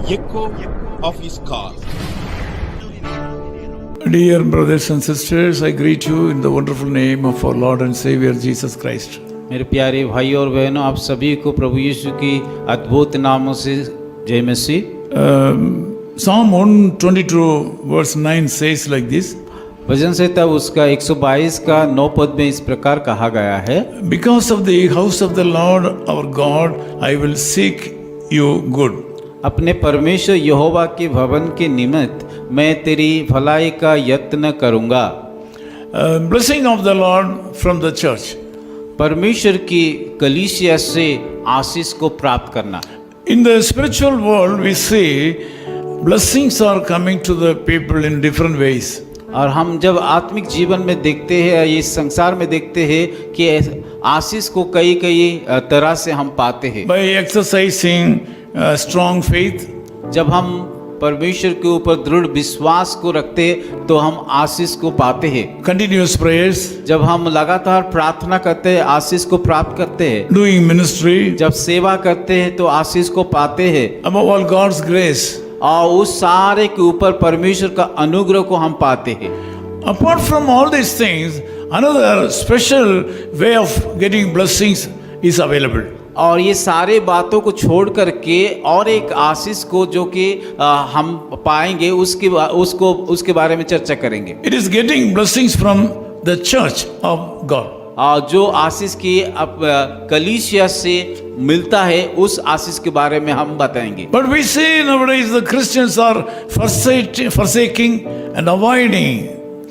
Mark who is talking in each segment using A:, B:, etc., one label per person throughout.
A: echo of his call.
B: Dear brothers and sisters, I greet you in the wonderful name of our Lord and Savior Jesus Christ.
C: मेरे प्यारे भाई और बहनों, आप सभी को प्रभु यीशु की अद्भुत नामों से जय मसीह।
B: Psalm 122 verse 9 says like this,
C: भजन संहिता उसका 122 का 9 पद में इस प्रकार कहा गया है,
B: Because of the house of the Lord our God, I will seek you good.
C: अपने परमेश्वर यहोवा के भवन के निमित्त मैं तेरी भलाई का यत्न करूँगा।
B: Blessing of the Lord from the church.
C: परमेश्वर की कलीसिया से आशीष को प्राप्त करना।
B: In the spiritual world, we see blessings are coming to the people in different ways.
C: और हम जब आत्मिक जीवन में देखते हैं, इस संसार में देखते हैं कि आशीष को कई तरह से हम पाते हैं।
B: By exercising strong faith,
C: जब हम परमेश्वर के ऊपर दृढ़ विश्वास को रखते हैं तो हम आशीष को पाते हैं।
B: continuous prayers,
C: जब हम लगातार प्रार्थना करते हैं आशीष को प्राप्त करते हैं।
B: doing ministry,
C: जब सेवा करते हैं तो आशीष को पाते हैं।
B: above all God's grace.
C: और उस सारे के ऊपर परमेश्वर का अनुग्रह को हम पाते हैं।
B: Apart from all these things, another special way of getting blessings is available.
C: और ये सारे बातों को छोड़ करके और एक आशीष को जो कि हम पाएंगे उसके बारे में चर्चा करेंगे।
B: It is getting blessings from the church of God.
C: जो आशीष की कलीसिया से मिलता है उस आशीष के बारे में हम बताएंगे।
B: But we see nowadays the Christians are forsaking and avoiding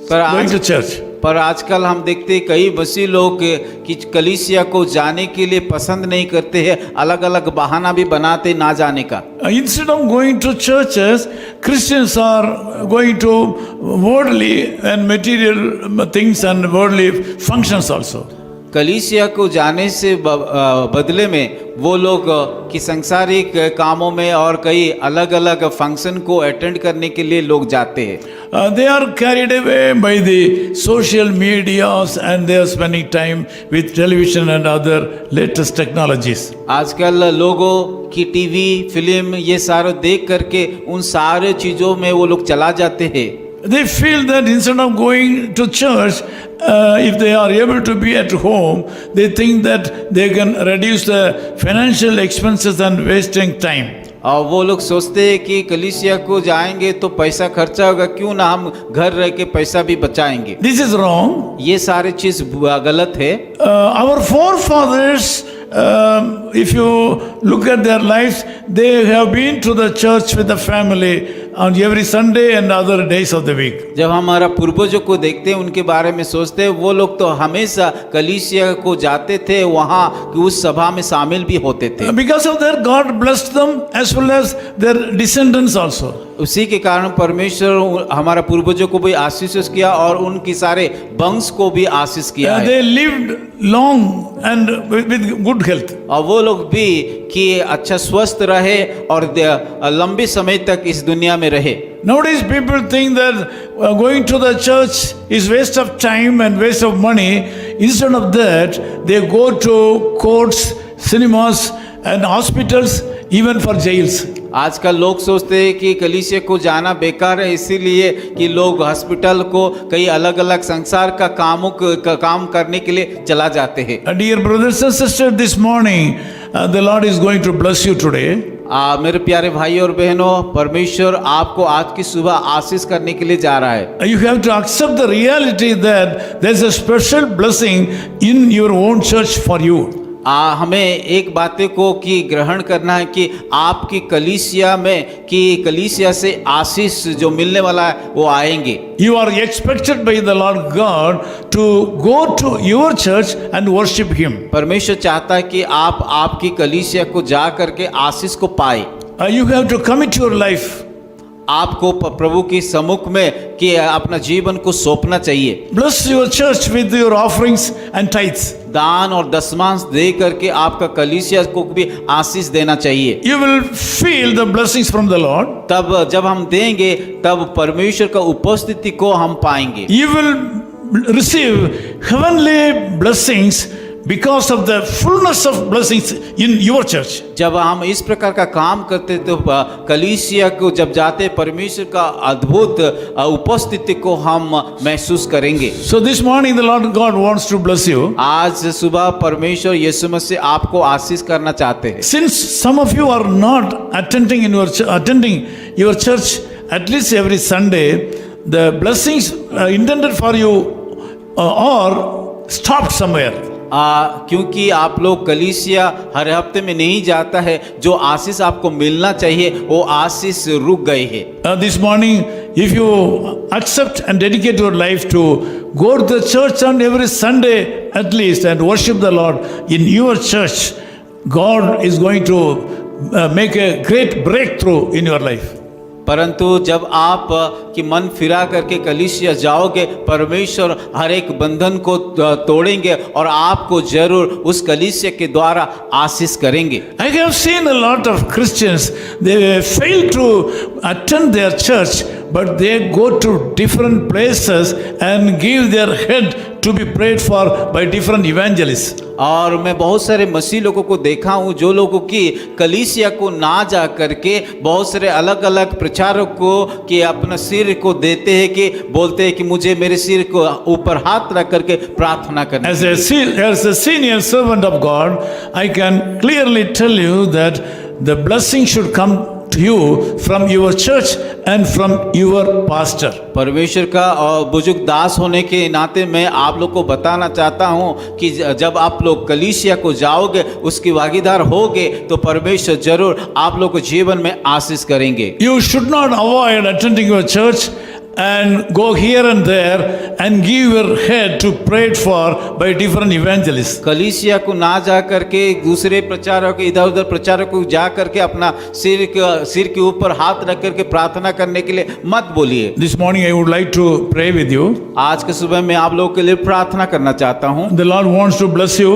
B: going to church.
C: पर आजकल हम देखते हैं कई मसीह लोग कि कलीसिया को जाने के लिए पसंद नहीं करते हैं, अलग अलग बहाना भी बनाते ना जाने का।
B: Instead of going to churches, Christians are going to worldly and material things and worldly functions also.
C: कलीसिया को जाने से बदले में वो लोग कि सांसारिक कामों में और कई अलग अलग फंक्शन को अटेंड करने के लिए लोग जाते हैं।
B: They are carried away by the social medias and they are spending time with television and other latest technologies.
C: आजकल लोगों की टीवी, फिल्म ये सारे देख करके उन सारे चीज़ों में वो लोग चला जाते हैं।
B: They feel that instead of going to church, if they are able to be at home, they think that they can reduce the financial expenses and wasting time.
C: और वो लोग सोचते हैं कि कलीसिया को जाएंगे तो पैसा खर्चा होगा, क्यों ना हम घर रह के पैसा भी बचाएंगे।
B: This is wrong.
C: ये सारे चीज गलत है।
B: Our forefathers, if you look at their lives, they have been to the church with the family on every Sunday and other days of the week.
C: जब हमारा पूर्वजों को देखते हैं, उनके बारे में सोचते हैं, वो लोग तो हमेशा कलीसिया को जाते थे, वहाँ कि उस सभा में शामिल भी होते थे।
B: Because of that, God blessed them as well as their descendants also.
C: उसी के कारण परमेश्वर हमारा पूर्वजों को भी आशीष किया और उनकी सारे वंश को भी आशीष किया है।
B: They lived long and with good health.
C: और वो लोग भी कि अच्छा स्वस्थ रहे और लंबे समय तक इस दुनिया में रहे।
B: Nowadays people think that going to the church is waste of time and waste of money. Instead of that, they go to courts, cinemas and hospitals, even for jails.
C: आजकल लोग सोचते हैं कि कलीसिया को जाना बेकार है, इसीलिए कि लोग हॉस्पिटल को कई अलग अलग संसार का काम करने के लिए चला जाते हैं।
B: Dear brothers and sisters, this morning the Lord is going to bless you today.
C: मेरे प्यारे भाई और बहनों, परमेश्वर आपको आज की सुबह आशीष करने के लिए जा रहा है।
B: You have to accept the reality that there is a special blessing in your own church for you.
C: हमें एक बातें को कि ग्रहण करना है कि आपकी कलीसिया में कि कलीसिया से आशीष जो मिलने वाला है वो आएंगे।
B: You are expected by the Lord God to go to your church and worship Him.
C: परमेश्वर चाहता है कि आप आपकी कलीसिया को जा करके आशीष को पाए।
B: You have to commit your life.
C: आपको प्रभु के सम्मुख में कि अपना जीवन को सौंपना चाहिए।
B: Bless your church with your offerings and tithes.
C: दान और दशमांश दे करके आपका कलीसिया को भी आशीष देना चाहिए।
B: You will feel the blessings from the Lord.
C: तब जब हम देंगे तब परमेश्वर का उपस्थिति को हम पाएंगे।
B: You will receive heavenly blessings because of the fullness of blessings in your church.
C: जब हम इस प्रकार का काम करते तो कलीसिया को जब जाते परमेश्वर का अद्भुत उपस्थिति को हम महसूस करेंगे।
B: So this morning the Lord God wants to bless you.
C: आज सुबह परमेश्वर यीशु मसीह आपको आशीष करना चाहते हैं।
B: Since some of you are not attending your church at least every Sunday, the blessings intended for you are stopped somewhere.
C: क्योंकि आप लोग कलीसिया हर हफ्ते में नहीं जाता है, जो आशीष आपको मिलना चाहिए वो आशीष रुक गए हैं।
B: This morning, if you accept and dedicate your life to go to the church on every Sunday at least and worship the Lord in your church, God is going to make a great breakthrough in your life.
C: परंतु जब आप कि मन फिरा करके कलीसिया जाओगे, परमेश्वर हर एक बंधन को तोड़ेंगे और आपको जरूर उस कलीसिया के द्वारा आशीष करेंगे।
B: I have seen a lot of Christians, they fail to attend their church, but they go to different places and give their head to be prayed for by different evangelists.
C: और मैं बहुत सारे मसीह लोगों को देखा हूँ जो लोगों की कलीसिया को ना जा करके बहुत सारे अलग अलग प्रचारक को कि अपना सिर को देते हैं कि बोलते हैं कि मुझे मेरे सिर को ऊपर हाथ रख करके प्रार्थना करना।
B: As a senior servant of God, I can clearly tell you that the blessing should come to you from your church and from your pastor.
C: परमेश्वर का और बुजुर्ग दास होने के नाते मैं आप लोग को बताना चाहता हूँ कि जब आप लोग कलीसिया को जाओगे, उसकी भागीदार होगे, तो परमेश्वर जरूर आप लोग को जीवन में आशीष करेंगे।
B: You should not avoid attending your church and go here and there and give your head to prayed for by different evangelists.
C: कलीसिया को ना जा करके दूसरे प्रचारक इधर उधर प्रचारक को जा करके अपना सिर के ऊपर हाथ रख करके प्रार्थना करने के लिए मत बोलिए।
B: This morning I would like to pray with you.
C: आज के सुबह मैं आप लोगों के लिए प्रार्थना करना चाहता हूँ।
B: The Lord wants to bless you.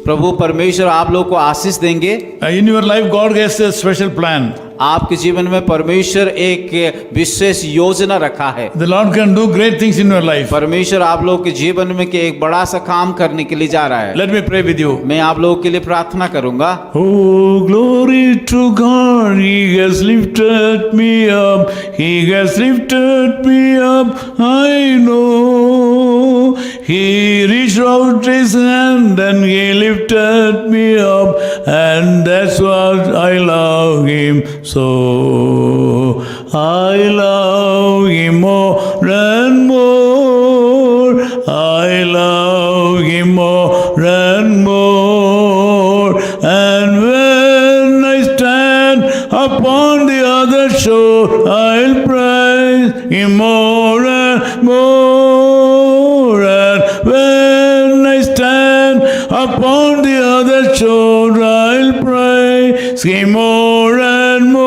C: प्रभु परमेश्वर आप लोगों को आशीष देंगे।
B: In your life God has a special plan.
C: आपके जीवन में परमेश्वर एक विशेष योजना रखा है।
B: The Lord can do great things in your life.
C: परमेश्वर आप लोगों के जीवन में के एक बड़ा सा काम करने के लिए जा रहा है।
B: Let me pray with you.
C: मैं आप लोगों के लिए प्रार्थना करूंगा।
B: Oh, glory to God, He has lifted me up, He has lifted me up, I know. He reached out His hand and He lifted me up, and that's what I love Him so. I love Him more and more, I love Him more and more. And when I stand upon the other shore, I'll praise Him more and more. And when I stand upon the other shore, I'll praise Him more and more.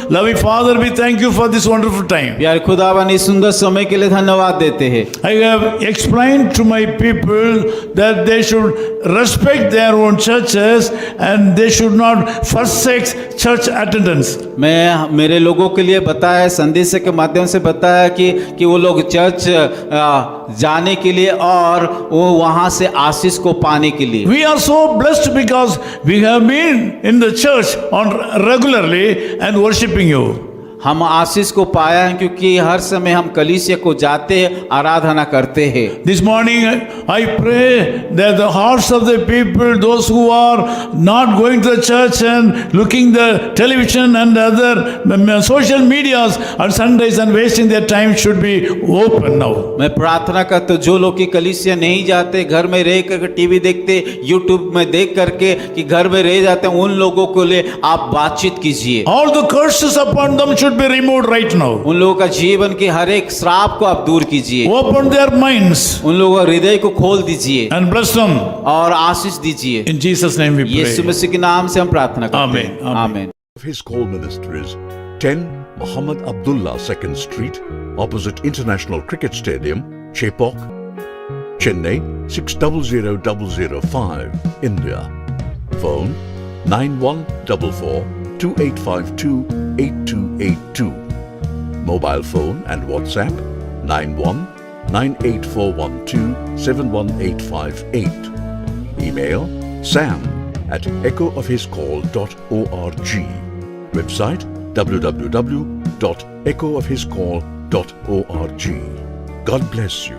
B: Loving Father, we thank you for this wonderful time.
C: प्यारे खुदावन इस सुंदर समय के लिए धन्यवाद देते हैं।
B: I have explained to my people that they should respect their own churches and they should not forsake church attendance.
C: मैं मेरे लोगों के लिए बताया, संदेश के माध्यम से बताया कि वो लोग चर्च जाने के लिए और वो वहाँ से आशीष को पाने के लिए।
B: We are so blessed because we have been in the church on regularly and worshiping you.
C: हम आशीष को पाया है क्योंकि हर समय हम कलीसिया को जाते हैं, आराधना करते हैं।
B: This morning I pray that the hearts of the people, those who are not going to the church and looking the television and other social medias on Sundays and wasting their time, should be open now.
C: मैं प्रार्थना करता हूँ जो लोग की कलीसिया नहीं जाते, घर में रह करके टीवी देखते, यूट्यूब में देख करके कि घर में रह जाते हैं, उन लोगों को लिए आप बातचीत कीजिए।
B: All the curses upon them should be removed right now.
C: उन लोगों का जीवन के हर एक श्राप को आप दूर कीजिए।
B: Open their minds
C: उन लोगों का हृदय को खोल दीजिए
B: and bless them.
C: और आशीष दीजिए।
B: In Jesus' name we
C: Yeshu
B: pray.
C: मसीह के नाम से हम प्रार्थना करते
B: Amen.
C: हैं।
B: Amen.
C: आमीन।
D: His call ministry is 10 Muhammad Abdullah 2nd Street, opposite International Cricket Stadium, Chepauk, Chennai 600005, India. Phone 9144 2852 8282. Mobile phone and WhatsApp 91 98412 71858. Email sam@echoofhiscall.org. Website www.echoofhiscall.org. God bless you.